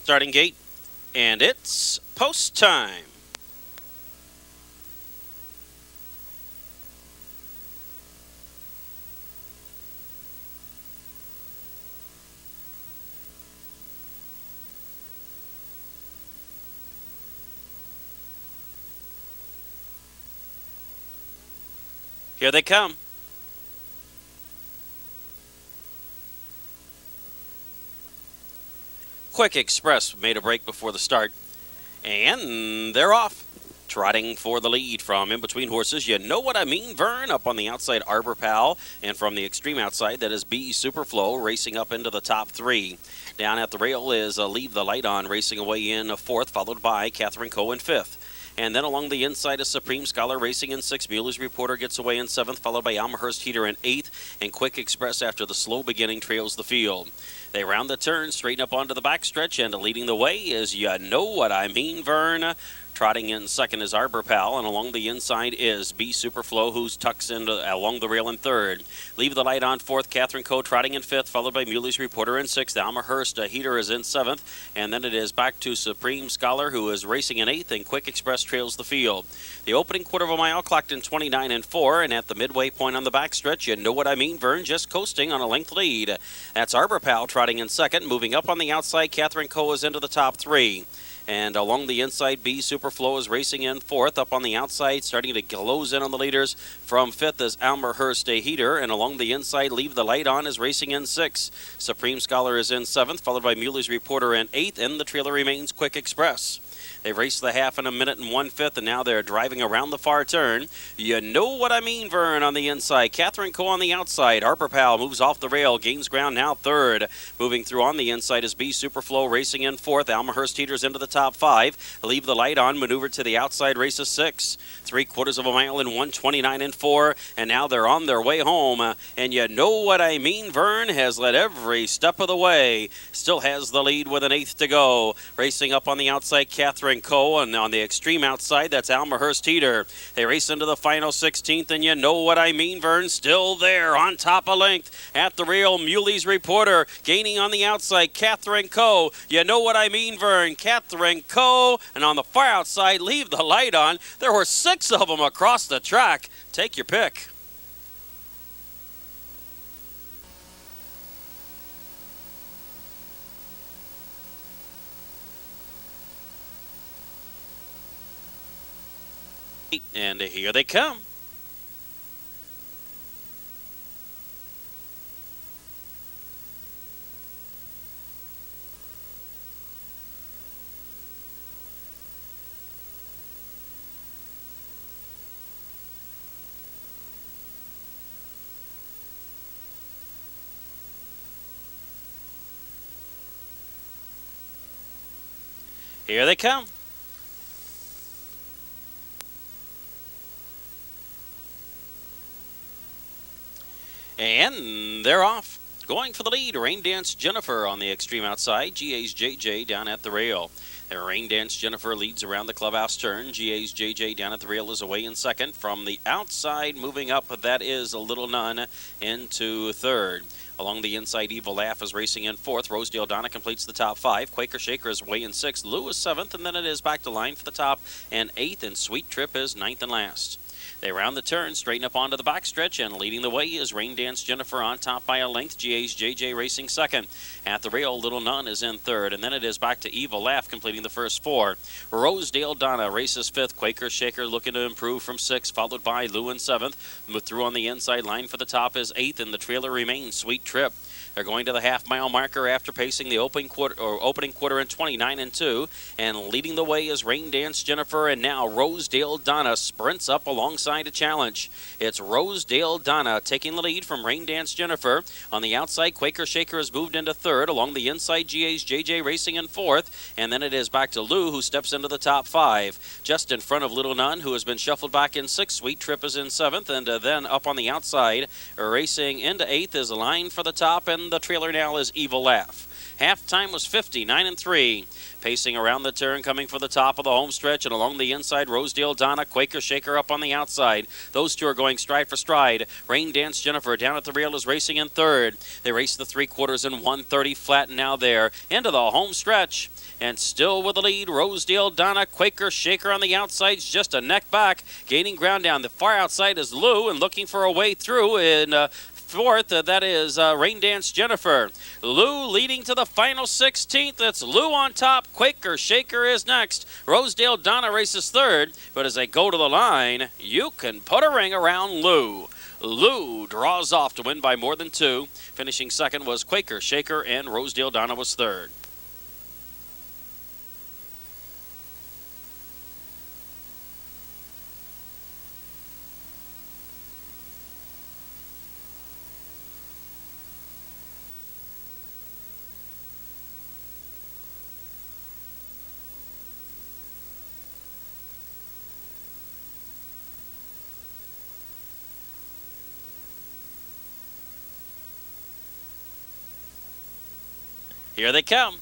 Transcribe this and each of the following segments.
starting gate, and it's post time. Here they come. Quick Express made a break before the start, and they're off. Trotting for the lead from in between horses. You know what I mean, Vern? Up on the outside, Arbor Pal. And from the extreme outside, that is B Superflow racing up into the top three. Down at the rail is Leave the Light On racing away in fourth, followed by Catherine Coe in fifth. And then along the inside is Supreme Scholar racing in sixth. Mueller's Reporter gets away in seventh, followed by Almahurst Heater in eighth. And Quick Express, after the slow beginning, trails the field. They round the turn, straighten up onto the backstretch, and leading the way is You Know What I Mean, Vern. Trotting in second is Arbor Pal, and along the inside is B Superflow, who tucks in along the rail in third. Leave the Light On fourth, Catherine Coe trotting in fifth, followed by Mueller's Reporter in sixth. Almahurst Heater is in seventh, and then it is back to Supreme Scholar, who is racing in eighth, and Quick Express trails the field. The opening quarter of a mile clocked in 29 and 4, and at the midway point on the backstretch, You Know What I Mean, Vern, just coasting on a length lead. That's Arbor Pal trotting in second. Moving up on the outside, Catherine Coe is into the top three. And along the inside, B Superflow is racing in fourth. Up on the outside, starting to close in on the leaders. From fifth is Almahurst Heater. And along the inside, Leave the Light On is racing in sixth. Supreme Scholar is in seventh, followed by Mueller's Reporter in eighth. And the trailer remains Quick Express. They raced the half in a minute and 1/5, and now they're driving around the far turn. You Know What I Mean, Vern, on the inside. Catherine Coe on the outside. Arbor Pal moves off the rail, gains ground now third. Moving through on the inside is B Superflow racing in fourth. Almahurst Heater's into the top five. Leave the Light On maneuvered to the outside, races six. 3/4 of a mile in 1:29 and 4, and now they're on their way home. And You Know What I Mean, Vern, has led every step of the way. Still has the lead with an eighth to go. Racing up on the outside, Catherine Coe, and on the extreme outside, that's Almahurst Heater. They race into the final 16th, and You Know What I Mean, Vern, still there on top of length. At the rail, Mueller's Reporter gaining on the outside, Catherine Coe. You Know What I Mean, Vern, Catherine Coe. And on the far outside, Leave the Light On. There were six of them across the track. Take your pick. And here they come. Here they come. And they're off. Going for the lead, Rain Dance Jennifer on the extreme outside. GA's JJ down at the rail. Rain Dance Jennifer leads around the clubhouse turn. GA's JJ down at the rail is away in second. From the outside, moving up, that is a Little Nun into third. Along the inside, Evil Laugh is racing in fourth. Rosedale Donna completes the top five. Quaker Shaker is away in sixth. Lou is seventh, and then it is back to line for the top and eighth, and Sweet Trip is ninth and last. They round the turn, straighten up onto the backstretch, and leading the way is Rain Dance Jennifer on top by a length. GA's JJ racing second. At the rail, Little Nun is in third, and then it is back to Evil Laugh completing the first four. Rosedale Donna races fifth. Quaker Shaker looking to improve from sixth, followed by Lou in seventh. Through on the inside line for the top is eighth, and the trailer remains Sweet Trip. They're going to the half-mile marker after pacing the opening quarter in 29 and 2, and leading the way is Rain Dance Jennifer, and now Rosedale Donna sprints up alongside a challenge. It's Rosedale Donna taking the lead from Rain Dance Jennifer. On the outside, Quaker Shaker has moved into third. Along the inside, GA's JJ racing in fourth, and then it is back to Lou, who steps into the top five. Just in front of Little Nun, who has been shuffled back in sixth. Sweet Trip is in seventh, and then up on the outside, racing into eighth is a line for the top, and the trailer now is Evil Laugh. Halftime was 59-3. Pacing around the turn, coming for the top of the home stretch, and along the inside, Rosedale Donna, Quaker Shaker up on the outside. Those two are going stride for stride. Rain Dance Jennifer down at the rail is racing in third. They race the 3/4 in 1:30 flat, and now they're into the home stretch. And still with the lead, Rosedale Donna, Quaker Shaker on the outside's just a neck back. Gaining ground down the far outside is Lou, and looking for a way through in fourth, that is Rain Dance Jennifer. Lou leading to the final 16th. It's Lou on top. Quaker Shaker is next. Rosedale Donna races third, but as they go to the line, you can put a ring around Lou. Lou draws off to win by more than 2. Finishing second was Quaker Shaker, and Rosedale Donna was third. Here they come.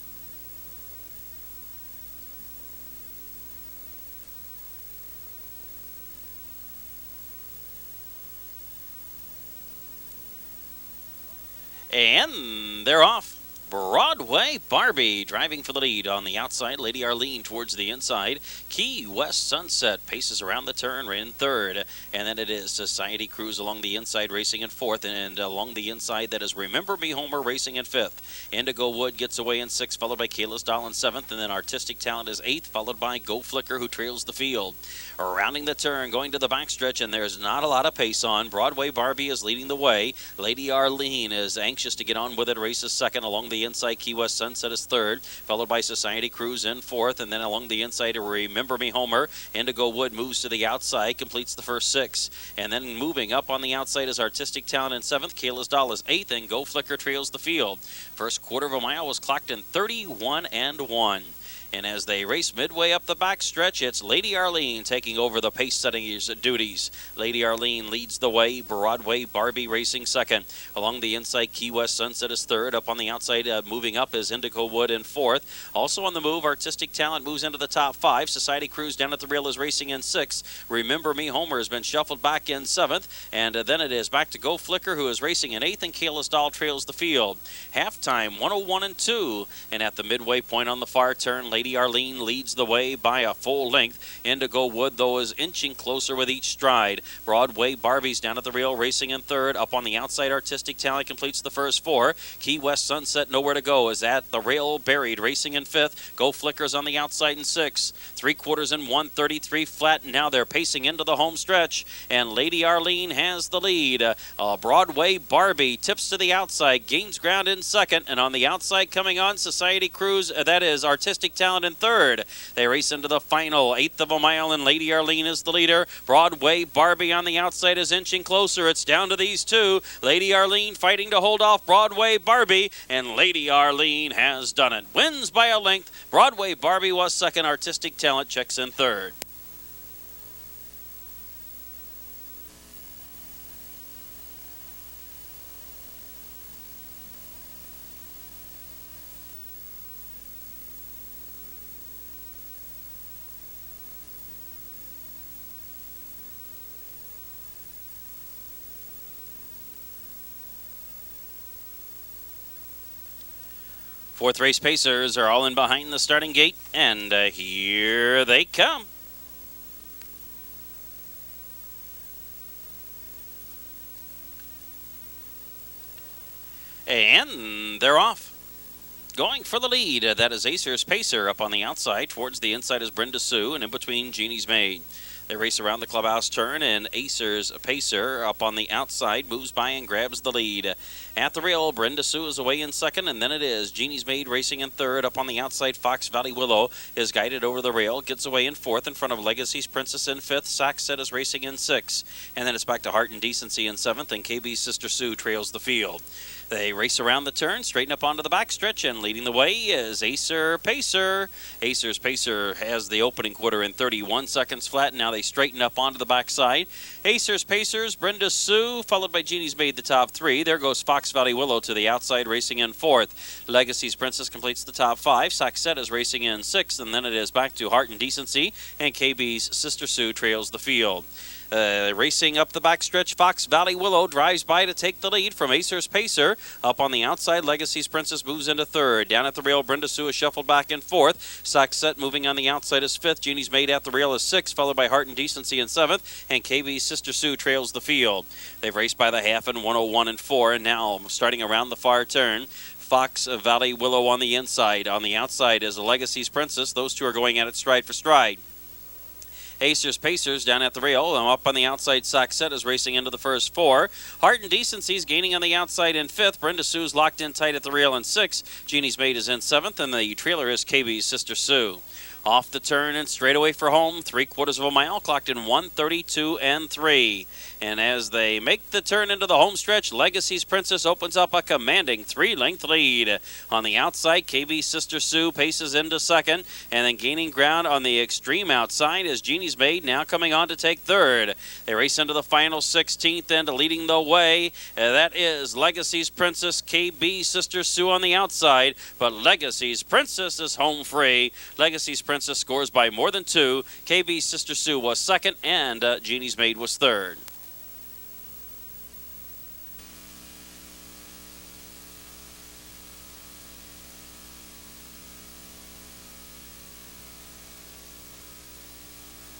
And they're off. Broadway Barbie driving for the lead on the outside. Lady Arlene towards the inside. Key West Sunset paces around the turn in third. And then it is Society Cruise along the inside racing in fourth. And along the inside that is Remember Me Homer racing in fifth. Indigo Wood gets away in sixth, followed by Kayla's Doll in seventh. And then Artistic Talent is eighth, followed by Go Flicker, who trails the field. Rounding the turn, going to the backstretch, and there's not a lot of pace on. Broadway Barbie is leading the way. Lady Arlene is anxious to get on with it, races second. Along the inside, Key West Sunset is third, followed by Society Cruise in fourth, and then along the inside, Remember Me Homer. Indigo Wood moves to the outside, completes the first 6. And then moving up on the outside is Artistic Talent in seventh. Kayla's Doll is eighth, and Go Flicker trails the field. First quarter of a mile was clocked in 31-1. And as they race midway up the backstretch, it's Lady Arlene taking over the pace-setting duties. Lady Arlene leads the way. Broadway Barbie racing second. Along the inside, Key West Sunset is third. Up on the outside, moving up is Indigo Wood in fourth. Also on the move, Artistic Talent moves into the top 5. Society Cruise down at the rail is racing in sixth. Remember Me Homer has been shuffled back in seventh. And then it is back to Go Flicker, who is racing in eighth, and Kayla's Doll trails the field. Halftime, 101-2. And at the midway point on the far turn, Lady Arlene leads the way by a full length. Indigo Wood, though, is inching closer with each stride. Broadway Barbie's down at the rail racing in third. Up on the outside, Artistic Talent completes the first 4. Key West Sunset, nowhere to go, is at the rail buried racing in fifth. Go Flickers on the outside in sixth. 3/4 in 1:33 flat. Now they're pacing into the home stretch, and Lady Arlene has the lead. Broadway Barbie tips to the outside, gains ground in second, and on the outside coming on, Society Cruise, that is Artistic Talent in third. They race into the final 1/8 of a mile, and Lady Arlene is the leader. Broadway Barbie on the outside is inching closer. It's down to these two. Lady Arlene fighting to hold off Broadway Barbie, and Lady Arlene has done it. Wins by a length. Broadway Barbie was second. Artistic Talent checks in third. Fourth race pacers are all in behind the starting gate, and here they come. And they're off. Going for the lead, that is Acer's Pacer. Up on the outside, towards the inside is Brenda Sue, and in between, Jeannie's Maid. They race around the clubhouse turn, and Acer's Pacer up on the outside moves by and grabs the lead. At the rail, Brenda Sue is away in second, and then it is Jeannie's Maid racing in third. Up on the outside, Fox Valley Willow is guided over the rail, gets away in fourth in front of Legacy's Princess in fifth. Saxset is racing in sixth, and then it's back to Heart and Decency in seventh, and KB's Sister Sue trails the field. They race around the turn, straighten up onto the backstretch, and leading the way is Acer Pacer. Acer's Pacer has the opening quarter in 31 seconds flat. Now they straighten up onto the backside. Acer's Pacers, Brenda Sue, followed by Jeannie's Maid, the top three. There goes Fox Valley Willow to the outside, racing in fourth. Legacy's Princess completes the top five. Saxette is racing in sixth, and then it is back to Heart and Decency, and KB's Sister Sue trails the field. Racing up the backstretch, Fox Valley Willow drives by to take the lead from Acer's Pacer. Up on the outside, Legacy's Princess moves into third. Down at the rail, Brenda Sue is shuffled back in fourth. Saxette moving on the outside is fifth. Jeannie's Maid at the rail is sixth, followed by Heart and Decency in seventh. And KB's Sister Sue trails the field. They've raced by the half in 101 and 4, and now starting around the far turn, Fox Valley Willow on the inside. On the outside is Legacy's Princess. Those two are going at it stride for stride. Acer's Pacers down at the rail. Up on the outside, Saxette is racing into the first four. Heart and Decency is gaining on the outside in fifth. Brenda Sue's locked in tight at the rail in sixth. Jeannie's Maid is in seventh, and the trailer is KB's Sister Sue. Off the turn and straight away for home, 3/4 of a mile, clocked in 1:32 and 3. And as they make the turn into the home stretch, Legacy's Princess opens up a commanding 3-length lead. On the outside, KB's Sister Sue paces into second, and then gaining ground on the extreme outside is Jeannie's Maid, now coming on to take third. They race into the final 16th, and leading the way, that is Legacy's Princess, KB's Sister Sue on the outside, but Legacy's Princess is home free. Legacy's Princess scores by more than 2. KB's Sister Sue was second, and Jeannie's Maid was third.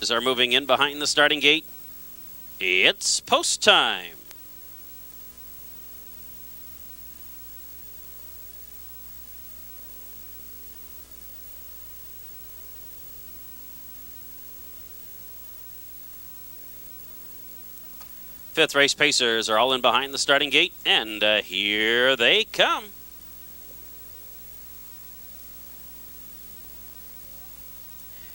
As are moving in behind the starting gate, it's post time. Fifth race Pacers are all in behind the starting gate, and here they come.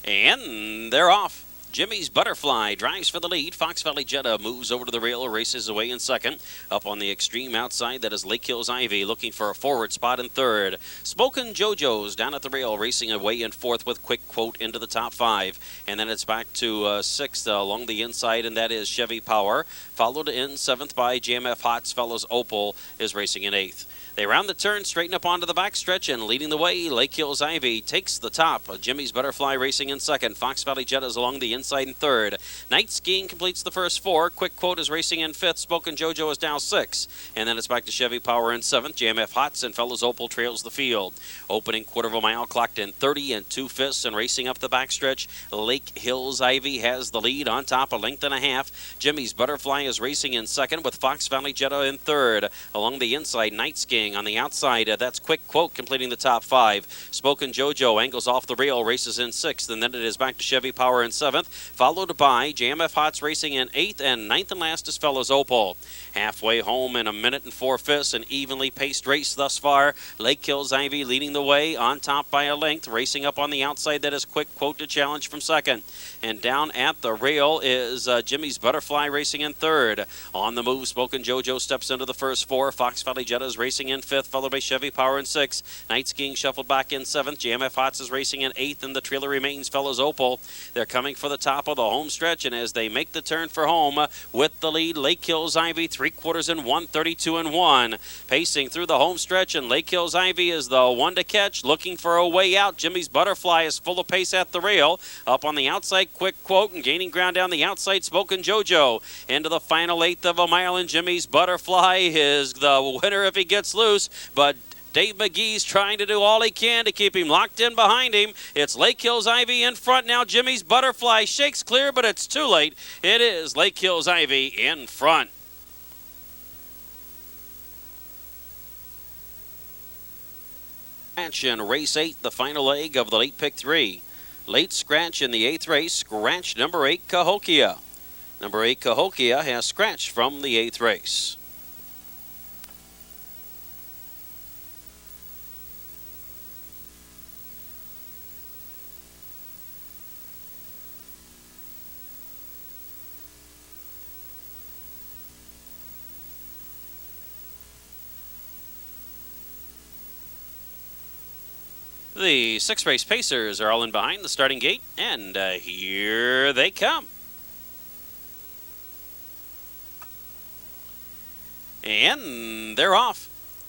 And they're off. Jimmy's Butterfly drives for the lead. Fox Valley Jetta moves over to the rail, races away in second. Up on the extreme outside, that is Lake Hills Ivy looking for a forward spot in third. Smokin' JoJo's down at the rail, racing away in fourth with Quick Quote into the top five. And then it's back to sixth along the inside, and that is Chevy Power. Followed in seventh by JMF Hots. Fellows Opal is racing in eighth. They round the turn, straighten up onto the backstretch, and leading the way, Lake Hills Ivy takes the top. Jimmy's Butterfly racing in second. Fox Valley Jetta is along the inside in third. Night Skiing completes the first four. Quick Quote is racing in fifth. Spoken JoJo is now sixth. And then it's back to Chevy Power in seventh. JMF Hots and Fellows Opal trails the field. Opening quarter of a mile, clocked in 30 and 2/5, and racing up the backstretch, Lake Hills Ivy has the lead on top, a length and a half. Jimmy's Butterfly is racing in second with Fox Valley Jetta in third. Along the inside, Night Skiing. On the outside, that's Quick Quote completing the top five. Spoken JoJo angles off the rail, races in sixth, and then it is back to Chevy Power in seventh, followed by JMF Hots racing in eighth, and ninth and last is Fellows Opal. Halfway home in a minute and 4/5, an evenly paced race thus far. Lake Hills Ivy leading the way on top by a length, racing up on the outside, that is Quick Quote to challenge from second. And down at the rail is Jimmy's Butterfly racing in third. On the move, Spoken JoJo steps into the first four. Fox Valley Jetta is racing in fifth, followed by Chevy Power in sixth. Night Skiing shuffled back in seventh. JMF Hots is racing in eighth, and the trailer remains Fellows Opal. They're coming for the top of the home stretch, and as they make the turn for home with the lead, Lake Hills Ivy 3/4 in 1:32 and 1. Pacing through the home stretch, and Lake Hills Ivy is the one to catch, looking for a way out. Jimmy's Butterfly is full of pace at the rail. Up on the outside, Quick Quote, and gaining ground down the outside, Spoken JoJo. Into the final eighth of a mile, and Jimmy's Butterfly is the winner if he gets loose, but Dave McGee's trying to do all he can to keep him locked in behind him. It's Lake Hills Ivy in front now. Jimmy's Butterfly shakes clear, but it's too late. It is Lake Hills Ivy in front. In race 8, the final leg of the late pick 3. Late scratch in the 8th race, scratch number 8, Cahokia. Number 8, Cahokia has scratched from the 8th race. The 6-race Pacers are all in behind the starting gate, and here they come. And they're off.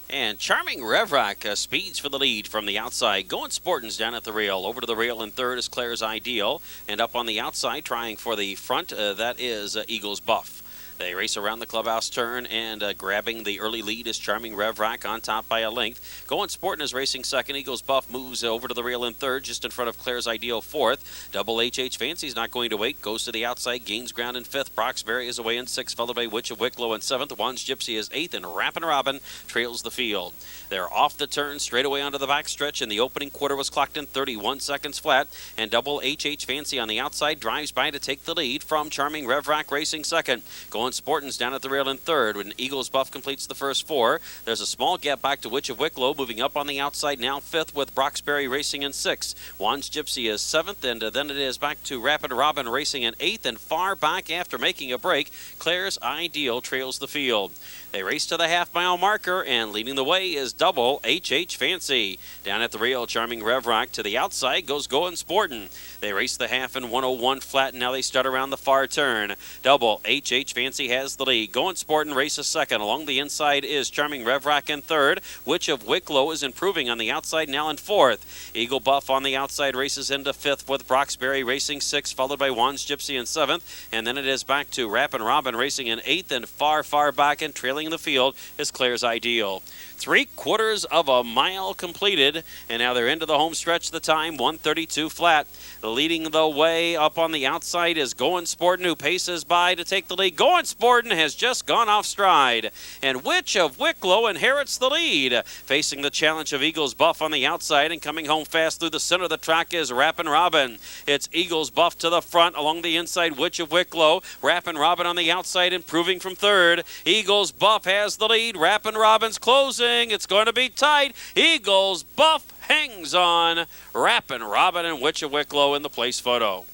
And Charming Revrock speeds for the lead from the outside. Going Sportin's down at the rail. Over to the rail in third is Claire's Ideal. And up on the outside, trying for the front, that is Eagles Buff. They race around the clubhouse turn, and grabbing the early lead is Charming Revrock on top by a length. Going Sportin is racing second. Eagles Buff moves over to the rail in third, just in front of Claire's Ideal fourth. Double HH Fancy's not going to wait. Goes to the outside, gains ground in fifth. Broxberry is away in sixth, followed by Witch of Wicklow in seventh. Juan's Gypsy is eighth, and Rappin' Robin trails the field. They're off the turn, straight away onto the backstretch, and the opening quarter was clocked in 31 seconds flat. And Double HH Fancy on the outside drives by to take the lead from Charming Revrock racing second. Going Sportin's down at the rail in third. When Eagles Buff completes the first four, there's a small gap back to Witch of Wicklow, moving up on the outside now fifth, with Broxberry racing in sixth. Juan's Gypsy is seventh, and then it is back to Rappin' Robin racing in eighth, and far back after making a break, Claire's Ideal trails the field. They race to the half-mile marker, and leading the way is Double HH Fancy. Down at the rail, Charming Revrock to the outside goes Going Sportin'. They race the half in 101 flat, and now they start around the far turn. Double HH Fancy has the lead. Going Sportin' races second. Along the inside is Charming Revrock in third. Witch of Wicklow is improving on the outside now in fourth. Eagle Buff on the outside races into fifth, with Broxberry racing sixth, followed by Juan's Gypsy in seventh. And then it is back to Rappin' Robin racing in eighth, and far back and trailing in the field is Claire's Ideal. 3/4 of a mile completed, and now they're into the home stretch. The time 1:32 flat. Leading the way up on the outside is Going Sportin', who paces by to take the lead. Going Sportin' has just gone off stride, and Witch of Wicklow inherits the lead. Facing the challenge of Eagles Buff on the outside, and coming home fast through the center of the track is Rappin' Robin. It's Eagles Buff to the front. Along the inside, Witch of Wicklow. Rappin' Robin on the outside, improving from third. Eagles Buff has the lead. Rappin' Robin's closing. It's going to be tight. Eagles Buff hangs on. Rappin' Robin and Witch of Wicklow in the place photo.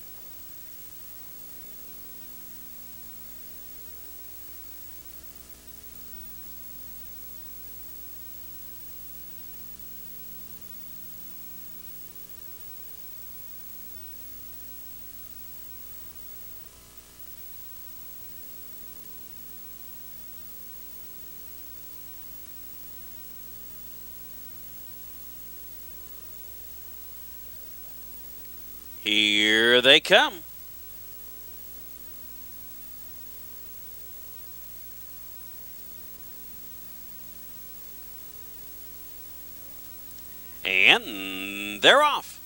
Here they come. And they're off.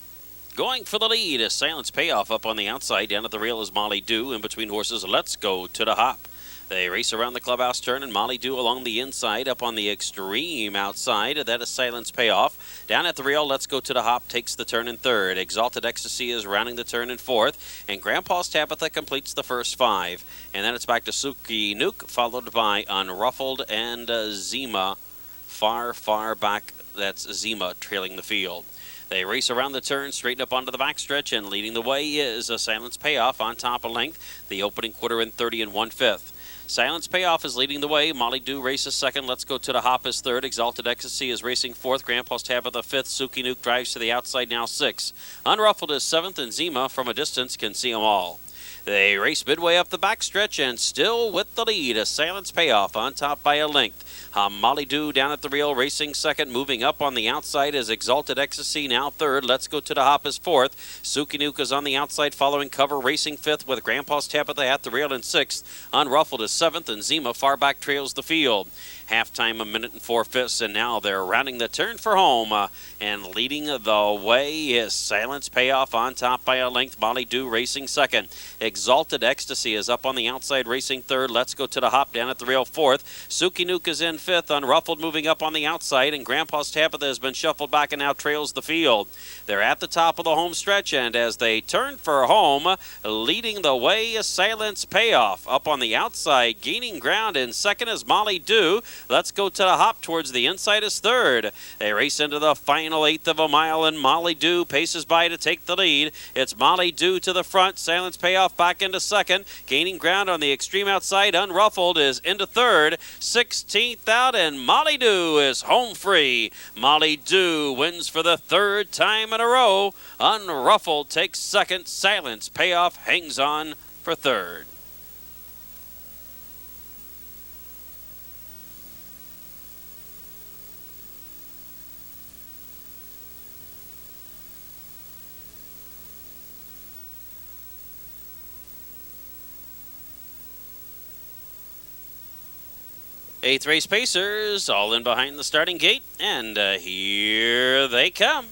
Going for the lead is Silence Payoff up on the outside. Down at the rail is Molly Dew. In between horses, Let's Go to the Hop. They race around the clubhouse turn, and Molly Dew along the inside. Up on the extreme outside, that is Silence Payoff. Down at the rail, Let's Go to the Hop takes the turn in third. Exalted Ecstasy is rounding the turn in fourth. And Grandpa's Tabitha completes the first five. And then it's back to Suki Nuke, followed by Unruffled and Zima. Far back, that's Zima trailing the field. They race around the turn, straighten up onto the backstretch, and leading the way is a Silence Payoff on top of length. The opening quarter in 30 1/5. Silence Payoff is leading the way. Molly Dew races second. Let's Go to the Hop is third. Exalted Ecstasy is racing fourth. Grandpa's Tabitha fifth. Suki Nuke drives to the outside now sixth. Unruffled is seventh, and Zima from a distance can see them all. They race midway up the backstretch, and still with the lead, a Silence Payoff on top by a length. Molly Dew down at the rail racing second. Moving up on the outside is Exalted Ecstasy now third. Let's Go to the Hop is fourth. Suki Nuke is on the outside following cover racing fifth, with Grandpa's Tabitha at the rail in sixth. Unruffled is seventh, and Zima far back trails the field. Halftime 1 minute and 4/5, and now they're rounding the turn for home. And leading the way is Silence Payoff on top by a length. Molly Dew racing second. Exalted Ecstasy is up on the outside racing third. Let's Go to the Hop down at the rail fourth. Suki Nuke is in fifth. Unruffled moving up on the outside, and Grandpa's Tabitha has been shuffled back and now trails the field. They're at the top of the home stretch, and as they turn for home, leading the way is Silence Payoff. Up on the outside, gaining ground in second is Molly Dew. Let's Go to the Hop towards the inside is third. They race into the final eighth of a mile, and Molly Dew paces by to take the lead. It's Molly Dew to the front. Silence Payoff back into second. Gaining ground on the extreme outside. Unruffled is into third. 16th out, and Molly Dew is home free. Molly Dew wins for the third time in a row. Unruffled takes second. Silence Payoff hangs on for third. Eighth race Pacers all in behind the starting gate, and here they come.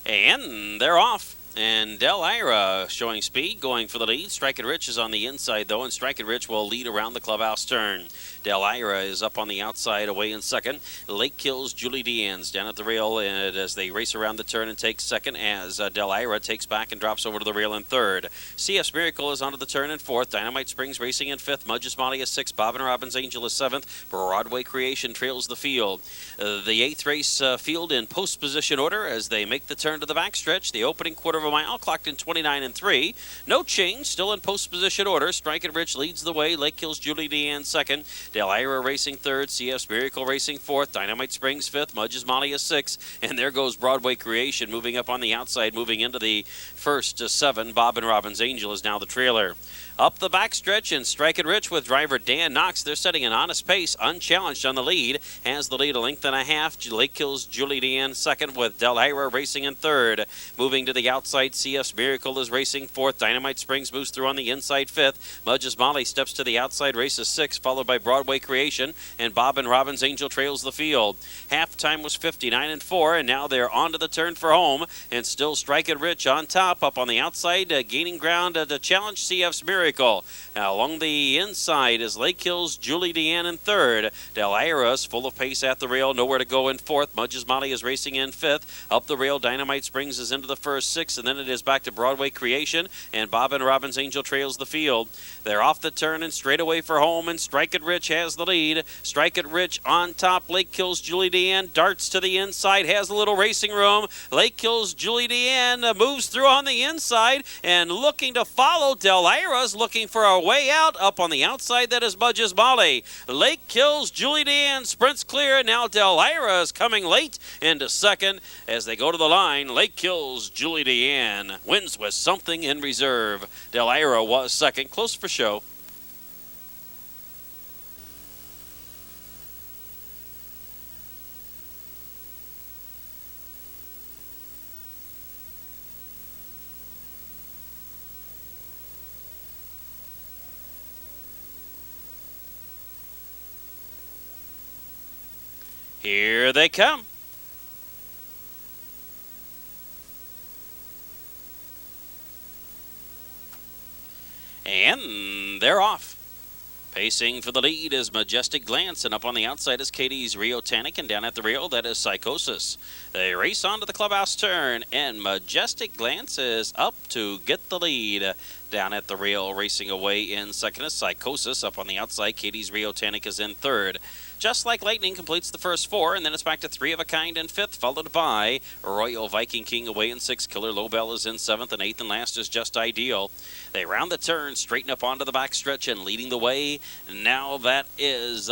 And they're off. And Del Ira showing speed, going for the lead. Striking Rich is on the inside, though, and Striking Rich will lead around the clubhouse turn. Del Ira is up on the outside, away in second. Lake Kills Julie Deanne's down at the rail and as they race around the turn and take second, as Del Ira takes back and drops over to the rail in third. CF's Miracle is onto the turn in fourth. Dynamite Springs racing in fifth. Mudge's Molly is sixth. Bob and Robbins Angel is seventh. Broadway Creation trails the field. The eighth race field in post position order as they make the turn to the backstretch. The opening quarter of a mile clocked in 29 and 3. No change, still in post position order. Striking Rich leads the way. Lake Kills Julie Deanne second. Del Ira racing third. CF's Miracle racing fourth. Dynamite Springs fifth. Mudge's Molly is sixth. And there goes Broadway Creation moving up on the outside, moving into the first seven. Bob and Robbins Angel is now the trailer. Up the backstretch and Striking Rich with driver Dan Knox. They're setting an honest pace, unchallenged on the lead. Has the lead a length and a half. Lake Kills Julie Deanne second with Del Ira racing in third. Moving to the outside, CF's Miracle is racing fourth. Dynamite Springs moves through on the inside fifth. Mudge's Molly steps to the outside, races sixth, followed by Broadway Creation. And Bob and Robbins Angel trails the field. Halftime was 59 and 4, and now they're on to the turn for home. And still Striking Rich on top, up on the outside, gaining ground to challenge CF's Miracle. Now along the inside is Lake Hills Julie Deanne in third. Del Ira's full of pace at the rail, nowhere to go in fourth. Mudge's Molly is racing in fifth. Up the rail, Dynamite Springs is into the first six, and then it is back to Broadway Creation, and Bob and Robbins Angel trails the field. They're off the turn and straight away for home, and Striking Rich has the lead. Striking Rich on top. Lake Hills Julie Deanne darts to the inside, has a little racing room. Lake Hills Julie Deanne moves through on the inside and looking to follow. Del Ira's looking for a way out. Up on the outside, that is Mudge's Molly. Lake Hills Julie Deanne sprints clear. Now Del Ira is coming late into second as they go to the line. Lake Hills Julie Deanne wins with something in reserve. Del Ira was second, close for show. Here they come. And they're off. Pacing for the lead is Majestic Glance, and up on the outside is Katie's Rio Tannic, and down at the rail, that is Psychosis. They race on to the clubhouse turn, and Majestic Glance is up to get the lead. Down at the rail, racing away in second is Psychosis. Up on the outside, Katie's Rio Tannic is in third. Just Like Lightning completes the first four, and then it's back to Three of a Kind in fifth, followed by Royal Viking King away in sixth. Killer Lobel is in seventh, and eighth and last is Just Ideal. They round the turn, straighten up onto the backstretch, and leading the way. Now that is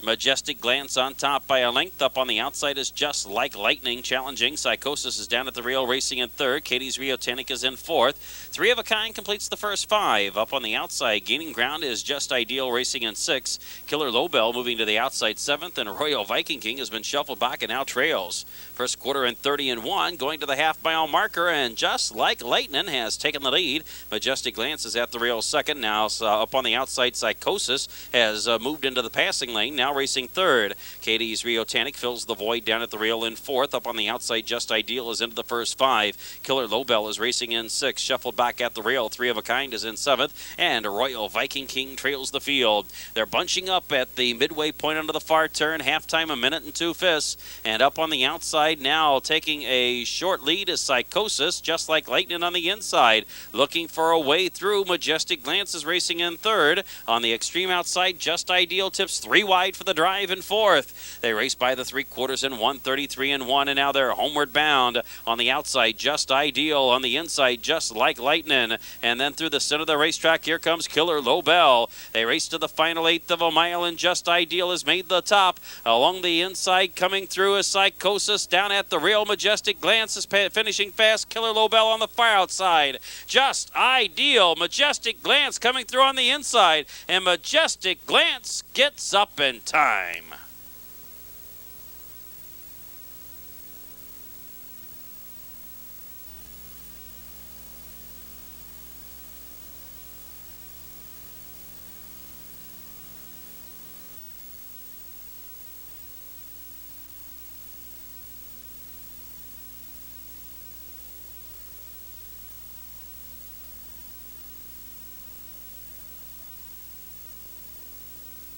Majestic Glance on top by a length. Up on the outside is Just Like Lightning challenging. Psychosis is down at the rail racing in third. Katie's Rio Tannic is in fourth. Three of a Kind completes the first five. Up on the outside, gaining ground is Just Ideal racing in sixth. Killer Lobel moving to the outside seventh, and Royal Viking King has been shuffled back and now trails. First quarter in 30 and 1, going to the half-mile marker, and Just Like Lightning has taken the lead. Majestic Glance is at the rail second. Now up on the outside, Psychosis has moved into the passing lane. Now racing third. Katie's Rio Tannic fills the void down at the rail in fourth. Up on the outside, Just Ideal is into the first five. Killer Lobel is racing in sixth. Shuffled back at the rail. Three of a Kind is in seventh. And Royal Viking King trails the field. They're bunching up at the midway point under the far turn. Halftime, a minute and 2 fifths. And up on the outside now, taking a short lead is Psychosis. Just Like Lightning on the inside. Looking for a way through. Majestic Glance is racing in third. On the extreme outside, Just Ideal tips 3 wide for the drive in fourth. They race by the 3/4 in 1:33.1, and now they're homeward bound. On the outside, Just Ideal. On the inside, Just Like Lightning. And then through the center of the racetrack, here comes Killer Lobel. They race to the final 1/8 of a mile, and Just Ideal has made the top. Along the inside, coming through is Psychosis. Down at the rail, Majestic Glance is finishing fast. Killer Lobel on the far outside. Just Ideal, Majestic Glance coming through on the inside, and Majestic Glance gets up in time.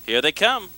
Here they come.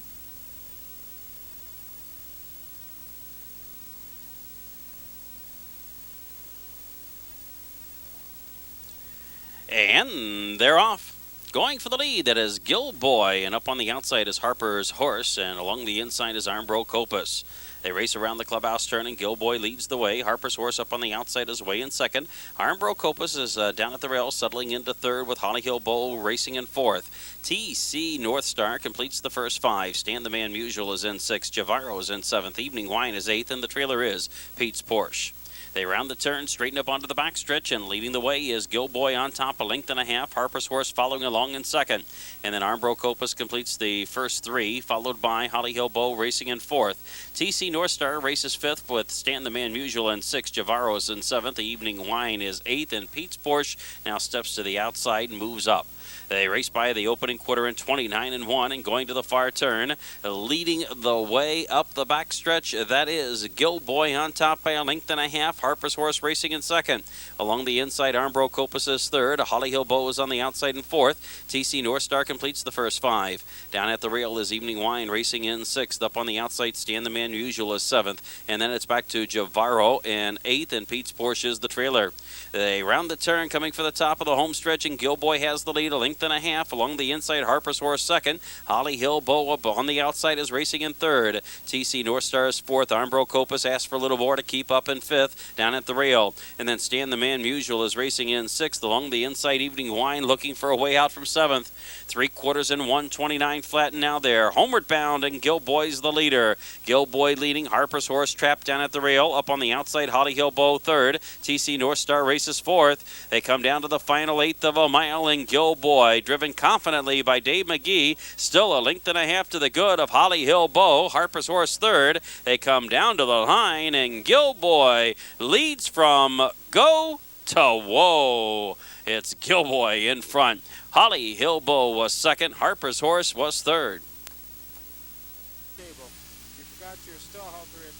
And they're off. Going for the lead, that is Gilboy, and up on the outside is Harper's Horse, and along the inside is Armbro Copus. They race around the clubhouse turn, and Gilboy leads the way. Harper's Horse up on the outside is way in second. Armbro Copus is down at the rail, settling into third, with Holly Hill Bowl racing in fourth. TC North Star completes the first 5. Stand the Man Musial is in 6th. Javaro is in 7th. Evening Wine is 8th, and the trailer is Pete's Porsche. They round the turn, straighten up onto the backstretch, and leading the way is Gilboy on top, 1.5 lengths. Harper's Horse following along in second. And then Armbro Copus completes the first 3, followed by Holly Hill Bow racing in 4th. TC North Star races 5th with Stand the Man Musial in 6th. Javaro is in 7th. The Evening Wine is 8th, and Pete's Porsche now steps to the outside and moves up. They race by the opening quarter in 29.1, and going to the far turn, leading the way up the backstretch, that is Gilboy on top by 1.5 lengths. Harper's Horse racing in second. Along the inside, Armbro Copus is third. Holly Hill Bow is on the outside in fourth. TC North Star completes the first 5. Down at the rail is Evening Wine racing in 6th. Up on the outside, Stand the Man Usual is 7th. And then it's back to Javaro in 8th, and Pete's Porsche is the trailer. They round the turn, coming for the top of the home stretch, and Gilboy has the lead, 1.5 lengths. Along the inside, Harper's Horse second. Holly Hill Bow up on the outside is racing in third. TC North Star is fourth. Armbro Copus asks for a little more to keep up in fifth down at the rail. And then Stand the Man Musial is racing in sixth. Along the inside, Evening Wine looking for a way out from seventh. 3/4 in 1:29 flat, and now they're homeward bound, and Gilboy's the leader. Gilboy leading. Harper's Horse trapped down at the rail. Up on the outside, Holly Hill Bow third. TC North Star races fourth. They come down to the final 1/8 of a mile, and Gilboy, driven confidently by Dave McGee, still 1.5 lengths to the good of Holly Hill Bow. Harper's Horse third. They come down to the line, and Gilboy leads from go to whoa. It's Gilboy in front. Holly Hill Bow was second. Harper's Horse was third. You forgot your stall halter in